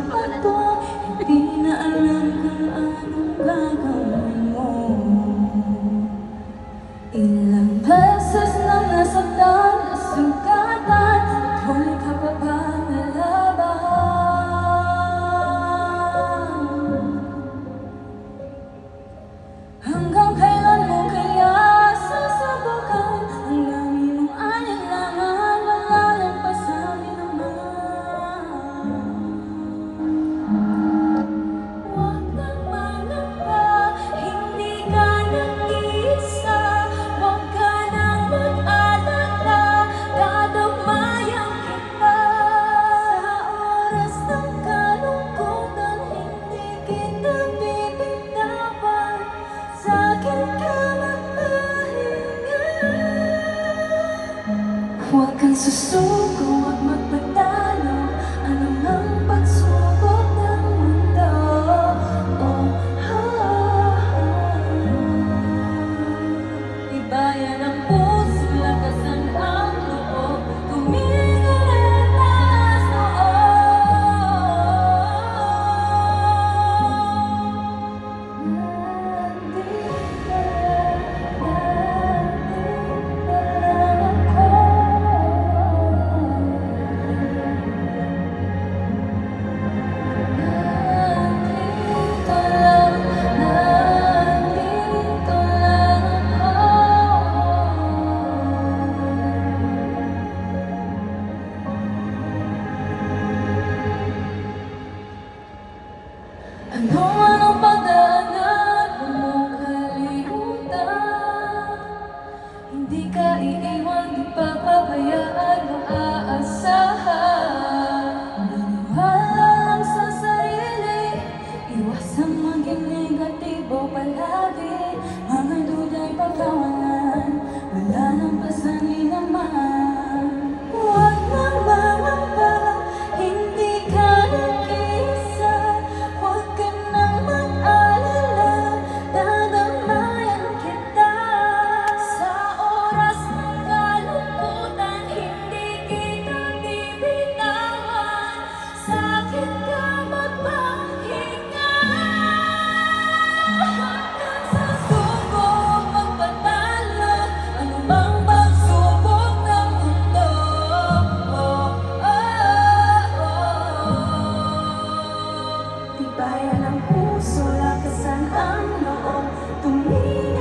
bato, hindi na alam kung anong gagawin mo. Ilang beses nang nasaktan, nasugatan, tuloy ka pa ba nalabahan? Hanggang kailan mo kaya sasabukan ang dami mong alinlangan, malalampas sa amin naman. Huwag nang mangamba, hindi ka nag-iisa. Huwag ka nang mag-alala, dadamayan kita. Sa oras ng kalungkutan, hindi kita bibitawan. Sa'kin ka magpahinga. Huwag kang susuko at magpatalo, anumang pagsubok ng mundo. Oh, tibayan ang puso, lakasan ang loob, tumigil at taas Ano-anong pagdaanan, huwag mong kalimutan. Hindi ka iiwan, di papabayaan, maaasahan. Maniwala lang sa sarili, iwasang maging negatibo palagi. Mga duda'y pagkawalan, wala nang pasanin naman. Huwag nang mangamba, hindi ka nag-iisa. Huwag ka nang mag-alala, dadamayan kita. Sa oras ng kalungkutan, hindi kita bibitawan. Sa'kin ka magpahinga. Huwag kang sasubok magpatalo, anumang pagsubok ng mundo. Tibayan ang puso, lakasan ang loob, tumingin